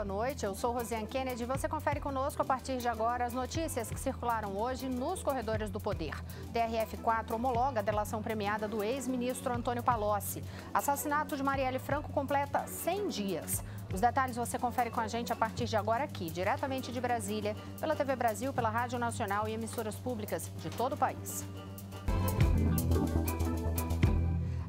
boa noite. Eu sou Rosiane Kennedy e você confere conosco a partir de agora as notícias que circularam hoje nos corredores do poder. TRF4 homologa a delação premiada do ex-ministro Antônio Palocci. Assassinato de Marielle Franco completa 100 dias. Os detalhes você confere com a gente a partir de agora aqui, diretamente de Brasília, pela TV Brasil, pela Rádio Nacional e emissoras públicas de todo o país.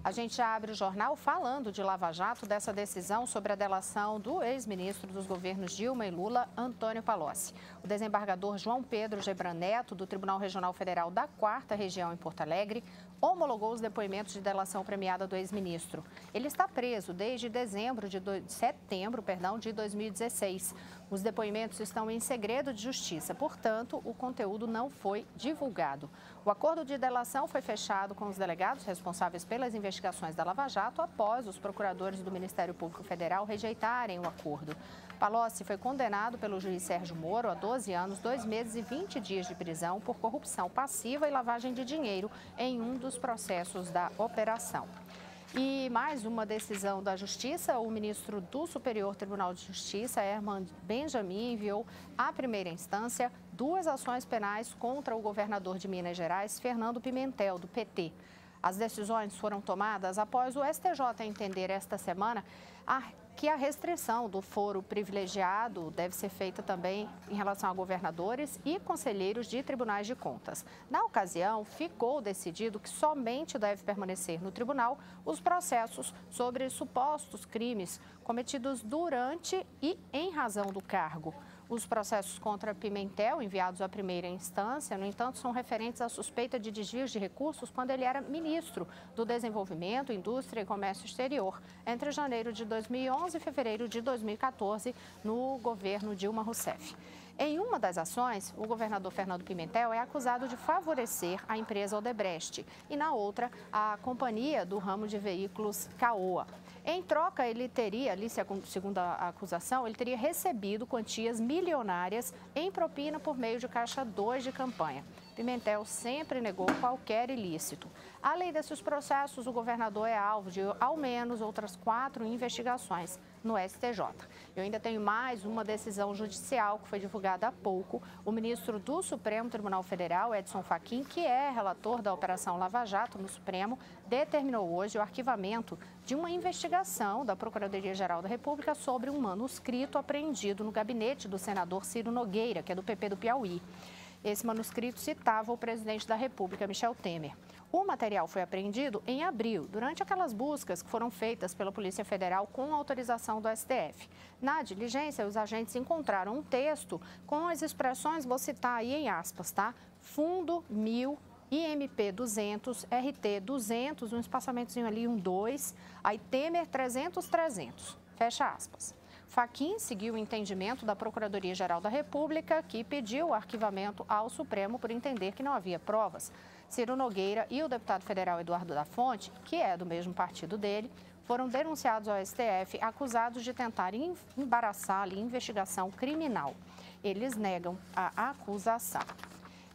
A gente abre o jornal falando de Lava Jato, dessa decisão sobre a delação do ex-ministro dos governos Dilma e Lula, Antônio Palocci. O desembargador João Pedro Gebran Neto, do Tribunal Regional Federal da 4ª Região em Porto Alegre, homologou os depoimentos de delação premiada do ex-ministro. Ele está preso desde setembro de 2016. Os depoimentos estão em segredo de justiça, portanto, o conteúdo não foi divulgado. O acordo de delação foi fechado com os delegados responsáveis pelas investigações da Lava Jato após os procuradores do Ministério Público Federal rejeitarem o acordo. Palocci foi condenado pelo juiz Sérgio Moro a 12 anos, 2 meses e 20 dias de prisão por corrupção passiva e lavagem de dinheiro em um dos processos da operação. E mais uma decisão da Justiça, o ministro do Superior Tribunal de Justiça, Herman Benjamin, enviou à primeira instância 2 ações penais contra o governador de Minas Gerais, Fernando Pimentel, do PT. As decisões foram tomadas após o STJ entender esta semana que a restrição do foro privilegiado deve ser feita também em relação a governadores e conselheiros de tribunais de contas. Na ocasião, ficou decidido que somente deve permanecer no tribunal os processos sobre supostos crimes cometidos durante e em razão do cargo. Os processos contra Pimentel, enviados à primeira instância, no entanto, são referentes à suspeita de desvios de recursos quando ele era ministro do Desenvolvimento, Indústria e Comércio Exterior, entre janeiro de 2011 e fevereiro de 2014, no governo Dilma Rousseff. Em uma das ações, o governador Fernando Pimentel é acusado de favorecer a empresa Odebrecht e, na outra, a companhia do ramo de veículos Caoa. Em troca, ele teria, ali, segundo a acusação, ele teria recebido quantias milionárias em propina por meio de caixa 2 de campanha. Pimentel sempre negou qualquer ilícito. Além desses processos, o governador é alvo de, ao menos, outras 4 investigações no STJ. Eu ainda tenho mais uma decisão judicial que foi divulgada há pouco. O ministro do Supremo Tribunal Federal, Edson Fachin, que é relator da Operação Lava Jato no Supremo, determinou hoje o arquivamento de uma investigação da Procuradoria-Geral da República sobre um manuscrito apreendido no gabinete do senador Ciro Nogueira, que é do PP do Piauí. Esse manuscrito citava o presidente da República, Michel Temer. O material foi apreendido em abril, durante aquelas buscas que foram feitas pela Polícia Federal com autorização do STF. Na diligência, os agentes encontraram um texto com as expressões, vou citar aí em aspas, tá? Fundo 1000, IMP 200, RT 200, um espaçamentozinho ali, um 2, aí Temer 300, 300, fecha aspas. Fachin seguiu o entendimento da Procuradoria-Geral da República, que pediu o arquivamento ao Supremo por entender que não havia provas. Ciro Nogueira e o deputado federal Eduardo da Fonte, que é do mesmo partido dele, foram denunciados ao STF, acusados de tentarem embaraçar a investigação criminal. Eles negam a acusação.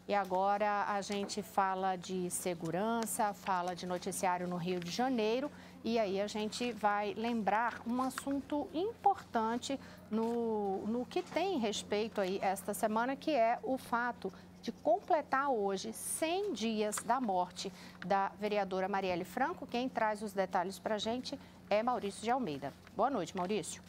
E agora a gente fala de segurança, fala de noticiário no Rio de Janeiro e aí a gente vai lembrar um assunto importante no que tem respeito aí esta semana, que é o fato de completar hoje 100 dias da morte da vereadora Marielle Franco. Quem traz os detalhes para a gente é Maurício de Almeida. Boa noite, Maurício.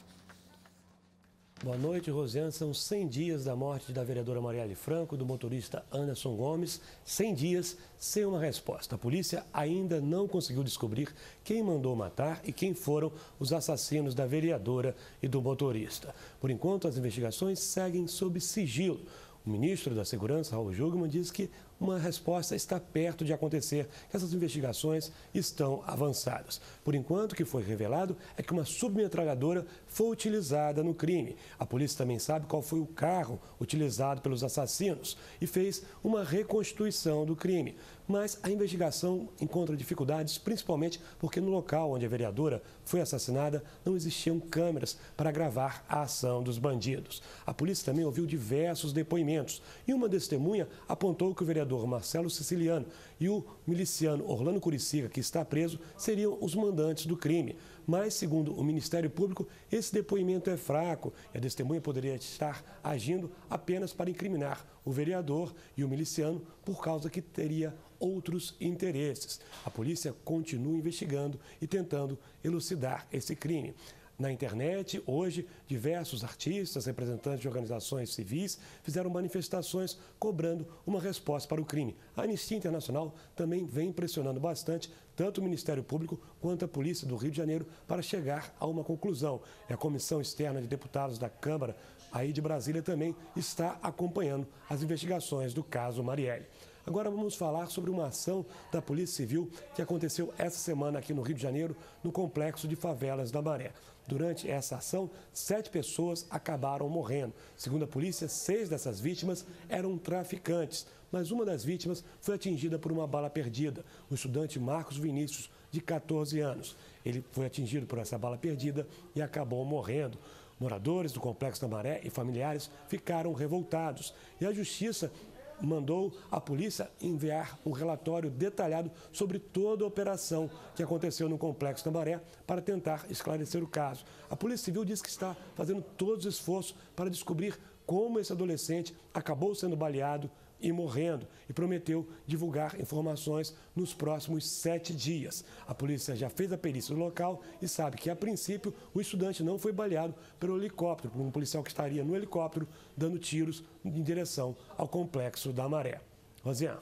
Boa noite, Rosiane. São 100 dias da morte da vereadora Marielle Franco, do motorista Anderson Gomes. 100 dias sem uma resposta. A polícia ainda não conseguiu descobrir quem mandou matar e quem foram os assassinos da vereadora e do motorista. Por enquanto, as investigações seguem sob sigilo. O ministro da Segurança, Raul Jungmann, diz que uma resposta está perto de acontecer, que essas investigações estão avançadas. Por enquanto, o que foi revelado é que uma submetralhadora foi utilizada no crime. A polícia também sabe qual foi o carro utilizado pelos assassinos e fez uma reconstituição do crime. Mas a investigação encontra dificuldades, principalmente porque no local onde a vereadora foi assassinada não existiam câmeras para gravar a ação dos bandidos. A polícia também ouviu diversos depoimentos e uma testemunha apontou que o vereador Marcelo Siciliano e o miliciano Orlando Curicica, que está preso, seriam os mandantes do crime. Mas, segundo o Ministério Público, esse depoimento é fraco e a testemunha poderia estar agindo apenas para incriminar o vereador e o miliciano por causa que teria outros interesses. A polícia continua investigando e tentando elucidar esse crime. Na internet, hoje, diversos artistas, representantes de organizações civis fizeram manifestações cobrando uma resposta para o crime. A Anistia Internacional também vem pressionando bastante tanto o Ministério Público quanto a Polícia do Rio de Janeiro para chegar a uma conclusão. E a Comissão Externa de Deputados da Câmara, aí de Brasília, também está acompanhando as investigações do caso Marielle. Agora vamos falar sobre uma ação da Polícia Civil que aconteceu essa semana aqui no Rio de Janeiro, no Complexo de Favelas da Maré. Durante essa ação, 7 pessoas acabaram morrendo. Segundo a polícia, 6 dessas vítimas eram traficantes, mas uma das vítimas foi atingida por uma bala perdida, o estudante Marcos Vinícius, de 14 anos. Ele foi atingido por essa bala perdida e acabou morrendo. Moradores do Complexo da Maré e familiares ficaram revoltados e a Justiça mandou a polícia enviar um relatório detalhado sobre toda a operação que aconteceu no Complexo da Maré para tentar esclarecer o caso. A Polícia Civil diz que está fazendo todos os esforços para descobrir como esse adolescente acabou sendo baleado e morrendo e prometeu divulgar informações nos próximos 7 dias. A polícia já fez a perícia no local e sabe que, a princípio, o estudante não foi baleado pelo helicóptero, por um policial que estaria no helicóptero dando tiros em direção ao Complexo da Maré. Rosiane.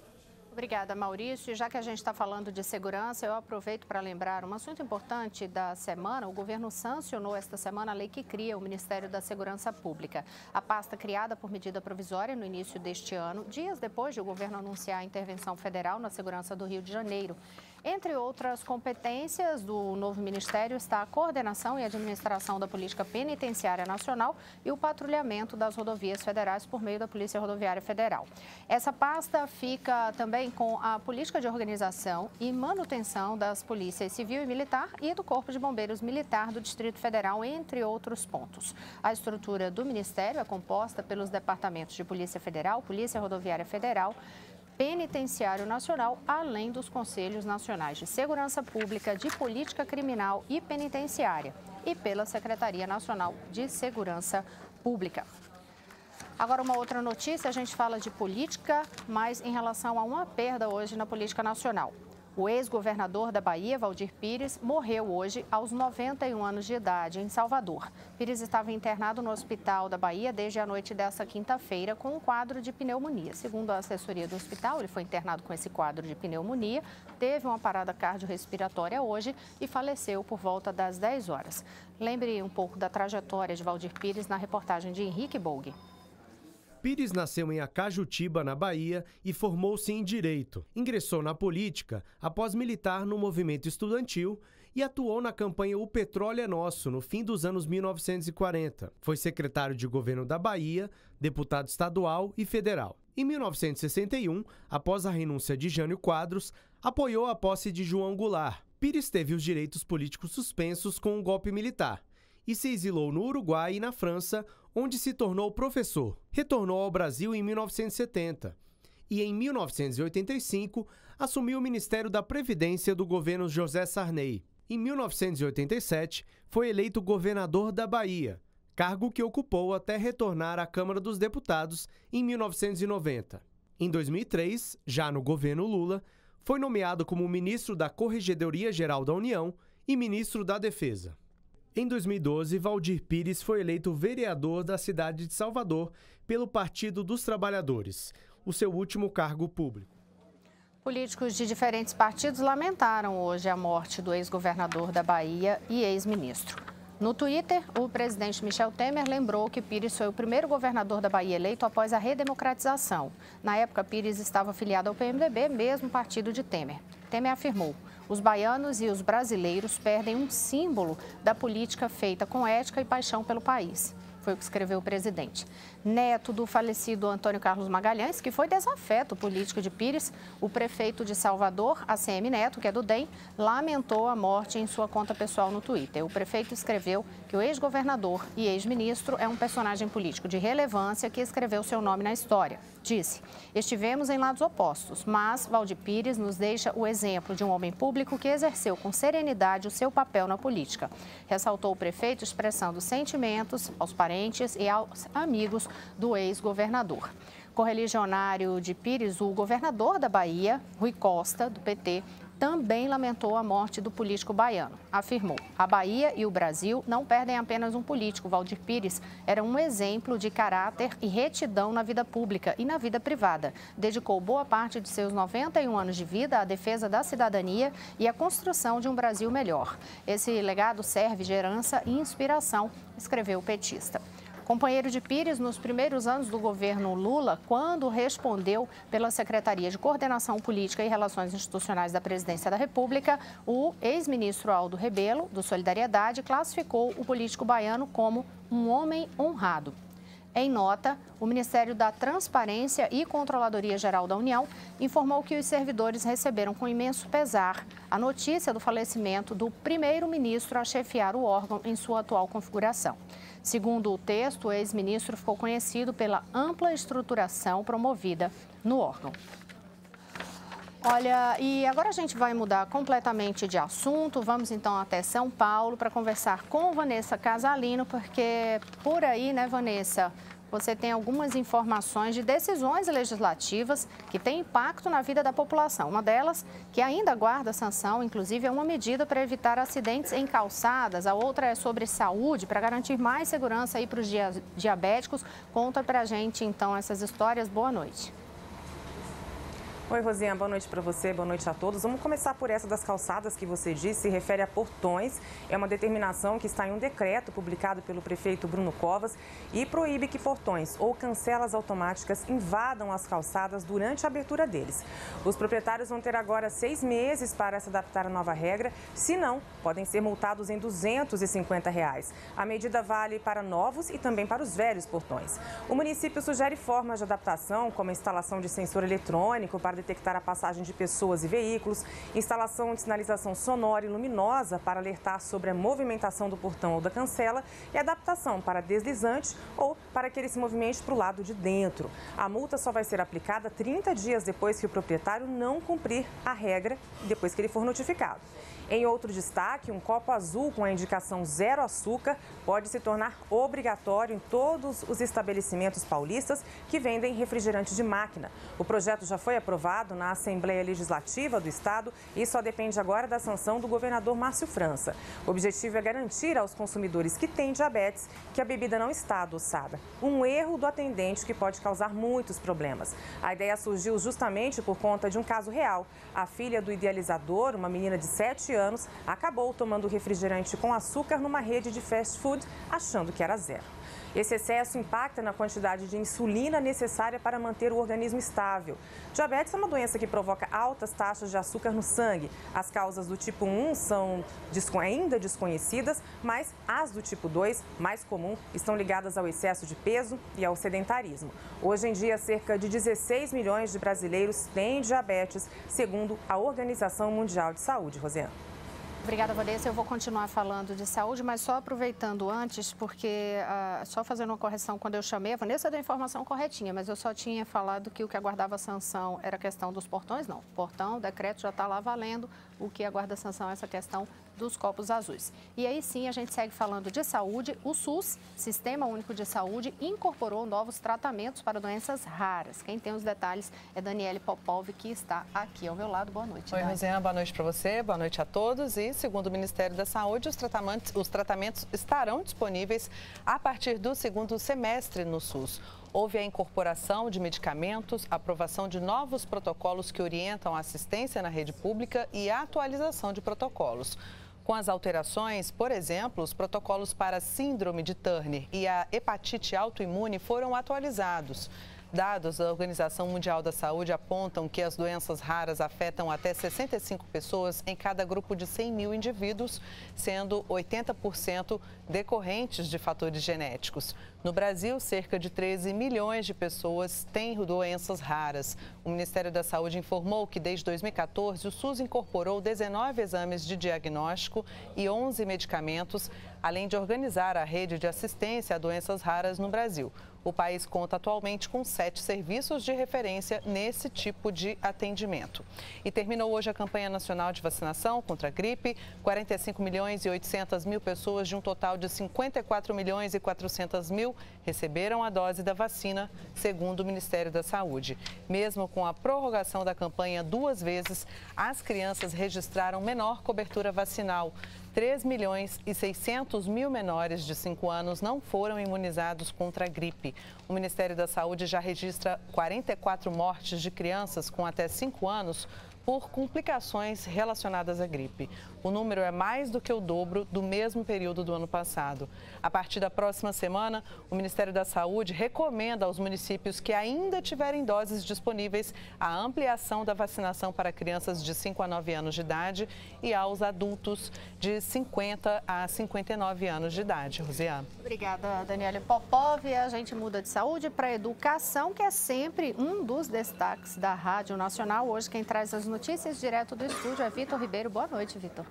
Obrigada, Maurício. E já que a gente está falando de segurança, eu aproveito para lembrar um assunto importante da semana. O governo sancionou esta semana a lei que cria o Ministério da Segurança Pública. A pasta criada por medida provisória no início deste ano, dias depois de o governo anunciar a intervenção federal na segurança do Rio de Janeiro. Entre outras competências do novo ministério está a coordenação e administração da política penitenciária nacional e o patrulhamento das rodovias federais por meio da Polícia Rodoviária Federal. Essa pasta fica também com a política de organização e manutenção das polícias civil e militar e do Corpo de Bombeiros Militar do Distrito Federal, entre outros pontos. A estrutura do ministério é composta pelos departamentos de Polícia Federal, Polícia Rodoviária Federal, Penitenciário Nacional, além dos Conselhos Nacionais de Segurança Pública, de Política Criminal e Penitenciária e pela Secretaria Nacional de Segurança Pública. Agora, uma outra notícia, a gente fala de política, mas em relação a uma perda hoje na política nacional. O ex-governador da Bahia, Waldir Pires, morreu hoje aos 91 anos de idade, em Salvador. Pires estava internado no Hospital da Bahia desde a noite desta quinta-feira com um quadro de pneumonia. Segundo a assessoria do hospital, ele foi internado com esse quadro de pneumonia, teve uma parada cardiorrespiratória hoje e faleceu por volta das 10 horas. Lembre um pouco da trajetória de Waldir Pires na reportagem de Henrique Bolg. Pires nasceu em Acajutiba, na Bahia, e formou-se em Direito. Ingressou na política após militar no movimento estudantil e atuou na campanha O Petróleo é Nosso, no fim dos anos 1940. Foi secretário de governo da Bahia, deputado estadual e federal. Em 1961, após a renúncia de Jânio Quadros, apoiou a posse de João Goulart. Pires teve os direitos políticos suspensos com o golpe militar e se exilou no Uruguai e na França, onde se tornou professor. Retornou ao Brasil em 1970 e, em 1985, assumiu o Ministério da Previdência do governo José Sarney. Em 1987, foi eleito governador da Bahia, cargo que ocupou até retornar à Câmara dos Deputados em 1990. Em 2003, já no governo Lula, foi nomeado como ministro da Corregedoria Geral da União e ministro da Defesa. Em 2012, Waldir Pires foi eleito vereador da cidade de Salvador pelo Partido dos Trabalhadores, o seu último cargo público. Políticos de diferentes partidos lamentaram hoje a morte do ex-governador da Bahia e ex-ministro. No Twitter, o presidente Michel Temer lembrou que Pires foi o primeiro governador da Bahia eleito após a redemocratização. Na época, Pires estava afiliado ao PMDB, mesmo partido de Temer. Temer afirmou: os baianos e os brasileiros perdem um símbolo da política feita com ética e paixão pelo país. Foi o que escreveu o presidente. Neto do falecido Antônio Carlos Magalhães, que foi desafeto político de Pires, o prefeito de Salvador, ACM Neto, que é do DEM, lamentou a morte em sua conta pessoal no Twitter. O prefeito escreveu que o ex-governador e ex-ministro é um personagem político de relevância que escreveu seu nome na história. Disse: estivemos em lados opostos, mas Valdir Pires nos deixa o exemplo de um homem público que exerceu com serenidade o seu papel na política. Ressaltou o prefeito expressando sentimentos aos parentes e aos amigos do ex-governador. Correligionário de Pires, o governador da Bahia, Rui Costa, do PT, também lamentou a morte do político baiano. Afirmou: a Bahia e o Brasil não perdem apenas um político. Valdir Pires era um exemplo de caráter e retidão na vida pública e na vida privada. Dedicou boa parte de seus 91 anos de vida à defesa da cidadania e à construção de um Brasil melhor. Esse legado serve de herança e inspiração, escreveu o petista. Companheiro de Pires nos primeiros anos do governo Lula, quando respondeu pela Secretaria de Coordenação Política e Relações Institucionais da Presidência da República, o ex-ministro Aldo Rebelo, do Solidariedade, classificou o político baiano como um homem honrado. Em nota, o Ministério da Transparência e Controladoria Geral da União informou que os servidores receberam com imenso pesar a notícia do falecimento do primeiro-ministro a chefiar o órgão em sua atual configuração. Segundo o texto, o ex-ministro ficou conhecido pela ampla estruturação promovida no órgão. Olha, e agora a gente vai mudar completamente de assunto. Vamos então até São Paulo para conversar com Vanessa Casalino, porque por aí, né, Vanessa, você tem algumas informações de decisões legislativas que têm impacto na vida da população. Uma delas, que ainda aguarda sanção, inclusive é uma medida para evitar acidentes em calçadas. A outra é sobre saúde, para garantir mais segurança aí para os diabéticos. Conta para a gente, então, essas histórias. Boa noite. Oi, Rosinha, boa noite para você, boa noite a todos. Vamos começar por essa das calçadas que você disse, se refere a portões. É uma determinação que está em um decreto publicado pelo prefeito Bruno Covas e proíbe que portões ou cancelas automáticas invadam as calçadas durante a abertura deles. Os proprietários vão ter agora 6 meses para se adaptar à nova regra, se não, podem ser multados em R$ 250. A medida vale para novos e também para os velhos portões. O município sugere formas de adaptação, como a instalação de sensor eletrônico para detectar a passagem de pessoas e veículos, instalação de sinalização sonora e luminosa para alertar sobre a movimentação do portão ou da cancela e adaptação para deslizante ou para que ele se movimente para o lado de dentro. A multa só vai ser aplicada 30 dias depois que o proprietário não cumprir a regra e depois que ele for notificado. Em outro destaque, um copo azul com a indicação 0 açúcar pode se tornar obrigatório em todos os estabelecimentos paulistas que vendem refrigerante de máquina. O projeto já foi aprovado na Assembleia Legislativa do Estado e só depende agora da sanção do governador Márcio França. O objetivo é garantir aos consumidores que têm diabetes que a bebida não está adoçada. Um erro do atendente que pode causar muitos problemas. A ideia surgiu justamente por conta de um caso real. A filha do idealizador, uma menina de 7 anos, acabou tomando refrigerante com açúcar numa rede de fast food, achando que era 0. Esse excesso impacta na quantidade de insulina necessária para manter o organismo estável. Diabetes é uma doença que provoca altas taxas de açúcar no sangue. As causas do tipo 1 são ainda desconhecidas, mas as do tipo 2, mais comum, estão ligadas ao excesso de peso e ao sedentarismo. Hoje em dia, cerca de 16 milhões de brasileiros têm diabetes, segundo a Organização Mundial de Saúde. Rosiane. Obrigada, Vanessa. Eu vou continuar falando de saúde, mas só aproveitando antes, porque só fazendo uma correção, quando eu chamei, a Vanessa deu a informação corretinha, mas eu só tinha falado que o que aguardava sanção era a questão dos portões. Não, portão, o decreto já está lá valendo. O que aguarda sanção é essa questão dos copos azuis. E aí sim, a gente segue falando de saúde. O SUS, Sistema Único de Saúde, incorporou novos tratamentos para doenças raras. Quem tem os detalhes é Daniele Popov, que está aqui ao meu lado. Boa noite, Oi, Dani. Rosiane, boa noite para você, boa noite a todos. E, segundo o Ministério da Saúde, os tratamentos estarão disponíveis a partir do segundo semestre no SUS. Houve a incorporação de medicamentos, aprovação de novos protocolos que orientam a assistência na rede pública e a atualização de protocolos. Com as alterações, por exemplo, os protocolos para a síndrome de Turner e a hepatite autoimune foram atualizados. Dados da Organização Mundial da Saúde apontam que as doenças raras afetam até 65 pessoas em cada grupo de 100 mil indivíduos, sendo 80% decorrentes de fatores genéticos. No Brasil, cerca de 13 milhões de pessoas têm doenças raras. O Ministério da Saúde informou que desde 2014 o SUS incorporou 19 exames de diagnóstico e 11 medicamentos, além de organizar a rede de assistência a doenças raras no Brasil. O país conta atualmente com 7 serviços de referência nesse tipo de atendimento. E terminou hoje a campanha nacional de vacinação contra a gripe. 45 milhões e 800 mil pessoas, de um total de 54 milhões e 400 mil, receberam a dose da vacina, segundo o Ministério da Saúde. Mesmo com a prorrogação da campanha 2 vezes, as crianças registraram menor cobertura vacinal. 3 milhões e 600 mil menores de 5 anos não foram imunizados contra a gripe. O Ministério da Saúde já registra 44 mortes de crianças com até 5 anos por complicações relacionadas à gripe. O número é mais do que o dobro do mesmo período do ano passado. A partir da próxima semana, o Ministério da Saúde recomenda aos municípios que ainda tiverem doses disponíveis a ampliação da vacinação para crianças de 5 a 9 anos de idade e aos adultos de 50 a 59 anos de idade. Rosiane. Obrigada, Daniela Popov. E a gente muda de saúde para educação, que é sempre um dos destaques da Rádio Nacional. Hoje quem traz as notícias direto do estúdio é Vitor Ribeiro. Boa noite, Vitor.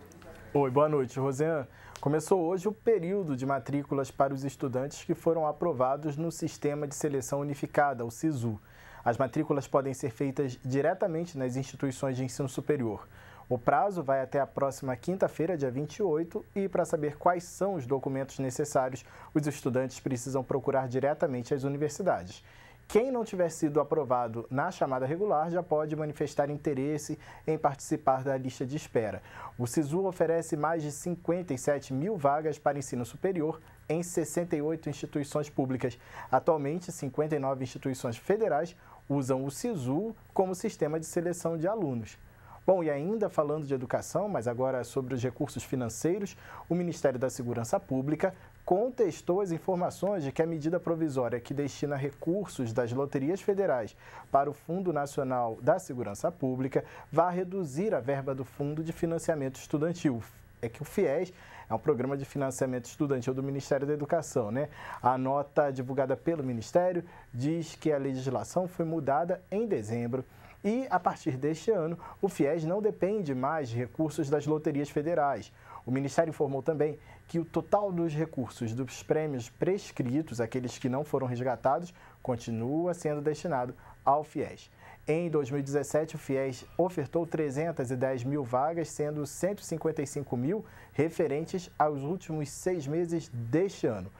Oi, boa noite, Rosiane. Começou hoje o período de matrículas para os estudantes que foram aprovados no Sistema de Seleção Unificada, o SISU. As matrículas podem ser feitas diretamente nas instituições de ensino superior. O prazo vai até a próxima quinta-feira, dia 28, e para saber quais são os documentos necessários, os estudantes precisam procurar diretamente as universidades. Quem não tiver sido aprovado na chamada regular já pode manifestar interesse em participar da lista de espera. O SISU oferece mais de 57 mil vagas para ensino superior em 68 instituições públicas. Atualmente, 59 instituições federais usam o SISU como sistema de seleção de alunos. Bom, e ainda falando de educação, mas agora sobre os recursos financeiros, o Ministério da Segurança Pública contestou as informações de que a medida provisória que destina recursos das loterias federais para o Fundo Nacional da Segurança Pública vai reduzir a verba do Fundo de Financiamento Estudantil. É que o FIES é um programa de financiamento estudantil do Ministério da Educação, né? A nota divulgada pelo Ministério diz que a legislação foi mudada em dezembro. E, a partir deste ano, o FIES não depende mais de recursos das loterias federais. O Ministério informou também que o total dos recursos dos prêmios prescritos, aqueles que não foram resgatados, continua sendo destinado ao FIES. Em 2017, o FIES ofertou 310 mil vagas, sendo 155 mil referentes aos últimos 6 meses deste ano.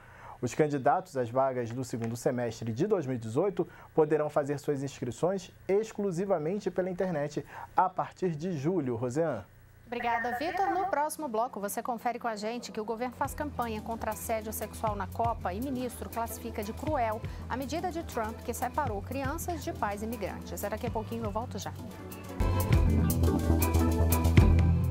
Os candidatos às vagas do segundo semestre de 2018 poderão fazer suas inscrições exclusivamente pela internet a partir de julho. Rosiane. Obrigada, Vitor. No próximo bloco, você confere com a gente que o governo faz campanha contra assédio sexual na Copa e ministro classifica de cruel a medida de Trump que separou crianças de pais imigrantes. Daqui a pouquinho eu volto já.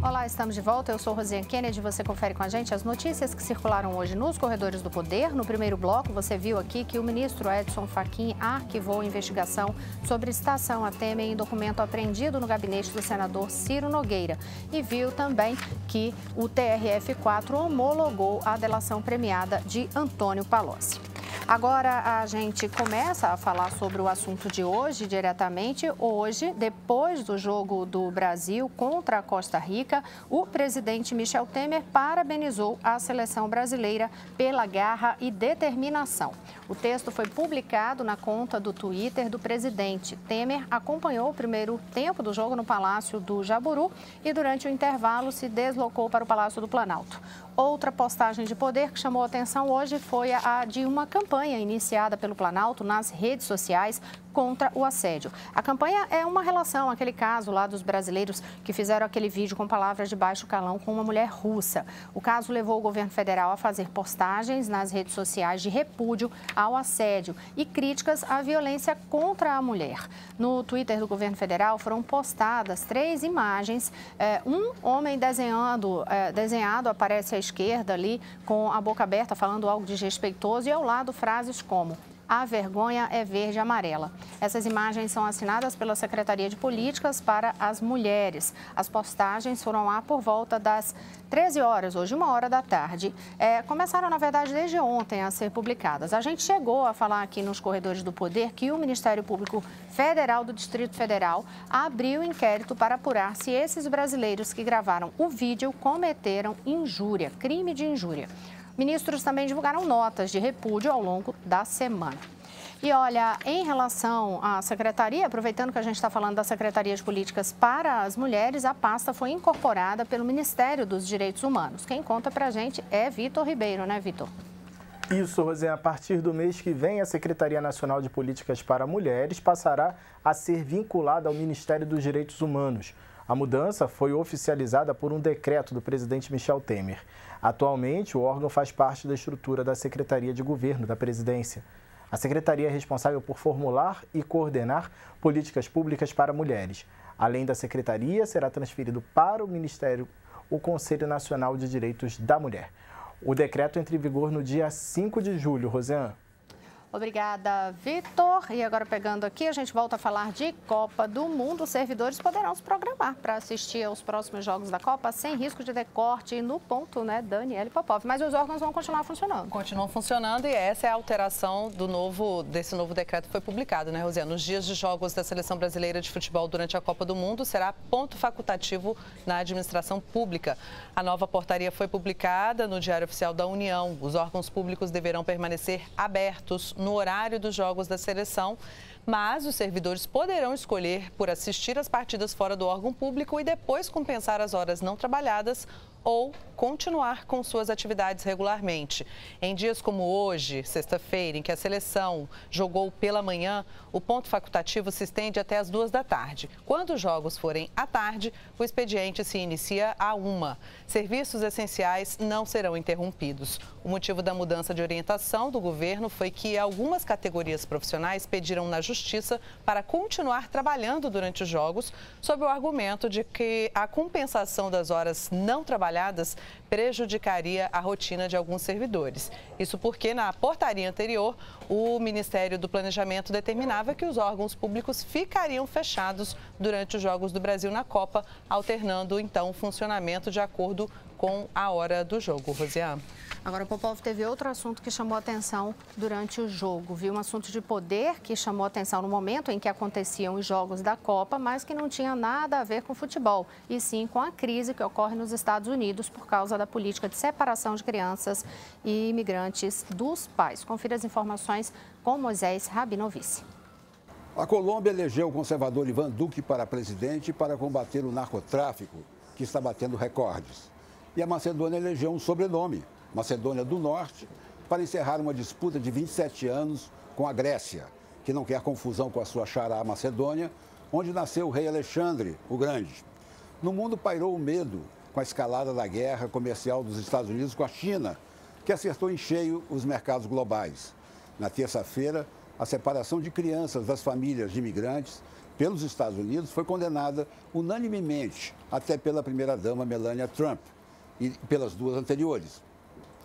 Olá, estamos de volta. Eu sou Rosiane Kennedy. Você confere com a gente as notícias que circularam hoje nos corredores do poder. No primeiro bloco, você viu aqui que o ministro Edson Fachin arquivou a investigação sobre citação a Temer em documento apreendido no gabinete do senador Ciro Nogueira. E viu também que o TRF4 homologou a delação premiada de Antônio Palocci. Agora a gente começa a falar sobre o assunto de hoje diretamente. Hoje, depois do jogo do Brasil contra a Costa Rica, o presidente Michel Temer parabenizou a seleção brasileira pela garra e determinação. O texto foi publicado na conta do Twitter do presidente. Temer acompanhou o primeiro tempo do jogo no Palácio do Jaburu e durante o intervalo se deslocou para o Palácio do Planalto. Outra postagem de poder que chamou a atenção hoje foi a de uma campanha iniciada pelo Planalto nas redes sociais contra o assédio. A campanha é uma relação, aquele caso lá dos brasileiros que fizeram aquele vídeo com palavras de baixo calão com uma mulher russa. O caso levou o governo federal a fazer postagens nas redes sociais de repúdio ao assédio e críticas à violência contra a mulher. No Twitter do governo federal foram postadas 3 imagens. Um homem desenhado aparece à esquerda ali com a boca aberta falando algo desrespeitoso e ao lado frases como: A vergonha é verde e amarela. Essas imagens são assinadas pela Secretaria de Políticas para as Mulheres. As postagens foram lá por volta das 13 horas, hoje 1h da tarde. Começaram, na verdade, desde ontem a ser publicadas. A gente chegou a falar aqui nos Corredores do Poder que o Ministério Público Federal do Distrito Federal abriu inquérito para apurar se esses brasileiros que gravaram o vídeo cometeram injúria, crime de injúria. Ministros também divulgaram notas de repúdio ao longo da semana. E olha, em relação à secretaria, aproveitando que a gente está falando da Secretaria de Políticas para as Mulheres, a pasta foi incorporada pelo Ministério dos Direitos Humanos. Quem conta para a gente é Vitor Ribeiro, né, Vitor? Isso, Rosana. A partir do mês que vem, a Secretaria Nacional de Políticas para Mulheres passará a ser vinculada ao Ministério dos Direitos Humanos. A mudança foi oficializada por um decreto do presidente Michel Temer. Atualmente, o órgão faz parte da estrutura da Secretaria de Governo da Presidência. A secretaria é responsável por formular e coordenar políticas públicas para mulheres. Além da secretaria, será transferido para o Ministério o Conselho Nacional de Direitos da Mulher. O decreto entra em vigor no dia 5 de julho, Rosana. Obrigada, Vitor. E agora, pegando aqui, a gente volta a falar de Copa do Mundo. Os servidores poderão se programar para assistir aos próximos jogos da Copa sem risco de decorte no ponto, né, Daniele Popov. Mas os órgãos vão continuar funcionando. Continuam funcionando e essa é a alteração desse novo decreto que foi publicado, né, Rosiane? Nos dias de jogos da Seleção Brasileira de Futebol durante a Copa do Mundo, será ponto facultativo na administração pública. A nova portaria foi publicada no Diário Oficial da União. Os órgãos públicos deverão permanecer abertos no horário dos jogos da seleção, mas os servidores poderão escolher por assistir às partidas fora do órgão público e depois compensar as horas não trabalhadas ou continuar com suas atividades regularmente. Em dias como hoje, sexta-feira, em que a seleção jogou pela manhã, o ponto facultativo se estende até as 2 da tarde. Quando os jogos forem à tarde, o expediente se inicia à 1. Serviços essenciais não serão interrompidos. O motivo da mudança de orientação do governo foi que algumas categorias profissionais pediram na Justiça para continuar trabalhando durante os jogos, sob o argumento de que a compensação das horas não trabalhadas prejudicaria a rotina de alguns servidores. Isso porque, na portaria anterior, o Ministério do Planejamento determinava que os órgãos públicos ficariam fechados durante os Jogos do Brasil na Copa, alternando, então, o funcionamento de acordo com a hora do jogo. Rosiane. Agora, Popov, teve outro assunto que chamou atenção durante o jogo, viu? Um assunto de poder que chamou atenção no momento em que aconteciam os jogos da Copa, mas que não tinha nada a ver com futebol, e sim com a crise que ocorre nos Estados Unidos por causa da política de separação de crianças e imigrantes dos pais. Confira as informações com Moisés Rabinovici. A Colômbia elegeu o conservador Iván Duque para presidente para combater o narcotráfico, que está batendo recordes. E a Macedônia elegeu um sobrenome, Macedônia do Norte, para encerrar uma disputa de 27 anos com a Grécia, que não quer confusão com a sua xará Macedônia, onde nasceu o rei Alexandre o Grande. No mundo pairou o medo com a escalada da guerra comercial dos Estados Unidos com a China, que acertou em cheio os mercados globais. Na terça-feira, a separação de crianças das famílias de imigrantes pelos Estados Unidos foi condenada unanimemente, até pela primeira-dama Melania Trump e pelas duas anteriores.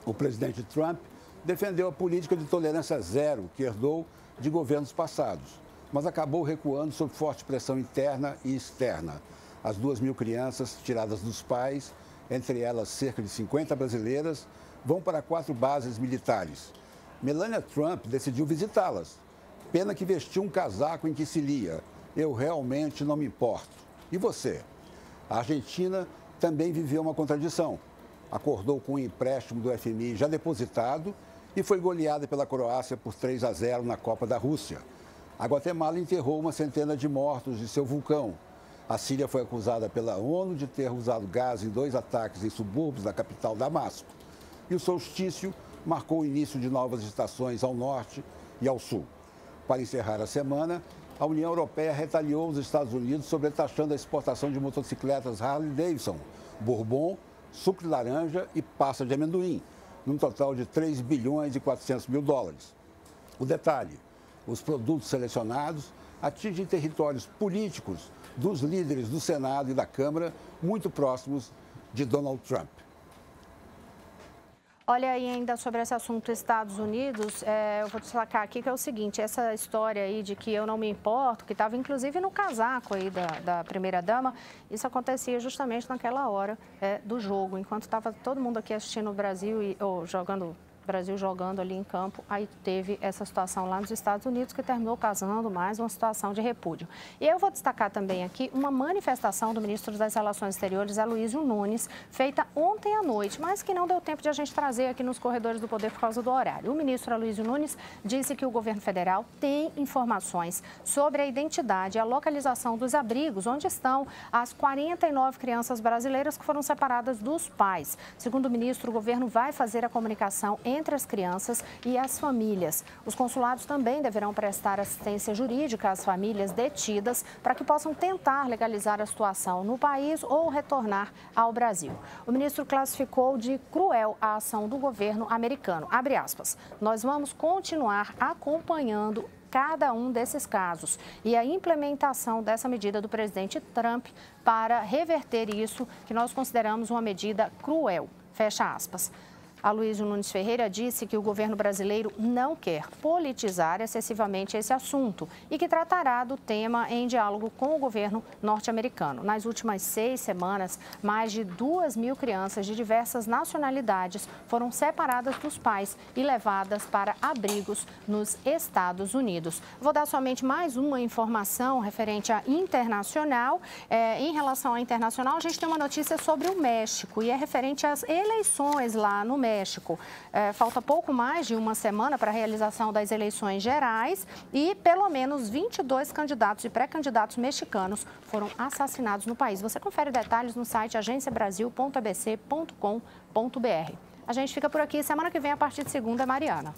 O presidente Trump defendeu a política de tolerância zero que herdou de governos passados, mas acabou recuando sob forte pressão interna e externa. As 2.000 crianças tiradas dos pais, entre elas cerca de 50 brasileiras, vão para 4 bases militares. Melania Trump decidiu visitá-las. Pena que vestiu um casaco em que se lia: "Eu realmente não me importo". E você? A Argentina também viveu uma contradição. Acordou com um empréstimo do FMI já depositado e foi goleada pela Croácia por 3-0 na Copa da Rússia. A Guatemala enterrou uma centena de mortos de seu vulcão. A Síria foi acusada pela ONU de ter usado gás em 2 ataques em subúrbios da capital Damasco. E o solstício marcou o início de novas estações ao norte e ao sul. Para encerrar a semana, a União Europeia retaliou os Estados Unidos sobretaxando a exportação de motocicletas Harley-Davidson, Bourbon, suco de laranja e pasta de amendoim, num total de 3 bilhões e 400 mil dólares. O detalhe: os produtos selecionados atingem territórios políticos dos líderes do Senado e da Câmara muito próximos de Donald Trump. Olha, aí ainda sobre esse assunto Estados Unidos, eu vou destacar aqui que é o seguinte, essa história aí de que eu não me importo, que estava inclusive no casaco aí da primeira-dama, isso acontecia justamente naquela hora do jogo, enquanto estava todo mundo aqui assistindo o Brasil, Brasil jogando ali em campo, aí teve essa situação lá nos Estados Unidos que terminou causando mais uma situação de repúdio. E eu vou destacar também aqui uma manifestação do ministro das Relações Exteriores, Aloysio Nunes, feita ontem à noite, mas que não deu tempo de a gente trazer aqui nos corredores do poder por causa do horário. O ministro Aloysio Nunes disse que o governo federal tem informações sobre a identidade e a localização dos abrigos onde estão as 49 crianças brasileiras que foram separadas dos pais. Segundo o ministro, o governo vai fazer a comunicação entre as crianças e as famílias. Os consulados também deverão prestar assistência jurídica às famílias detidas para que possam tentar legalizar a situação no país ou retornar ao Brasil. O ministro classificou de cruel a ação do governo americano. Abre aspas. Nós vamos continuar acompanhando cada um desses casos e a implementação dessa medida do presidente Trump para reverter isso, que nós consideramos uma medida cruel. Fecha aspas. Aloysio Nunes Ferreira disse que o governo brasileiro não quer politizar excessivamente esse assunto e que tratará do tema em diálogo com o governo norte-americano. Nas últimas 6 semanas, mais de 2.000 crianças de diversas nacionalidades foram separadas dos pais e levadas para abrigos nos Estados Unidos. Vou dar somente mais uma informação referente à internacional. Em relação à internacional, a gente tem uma notícia sobre o México e é referente às eleições lá no México. Falta pouco mais de uma semana para a realização das eleições gerais e pelo menos 22 candidatos e pré-candidatos mexicanos foram assassinados no país. Você confere detalhes no site agenciabrasil.abc.com.br. A gente fica por aqui. Semana que vem, a partir de segunda, Mariana.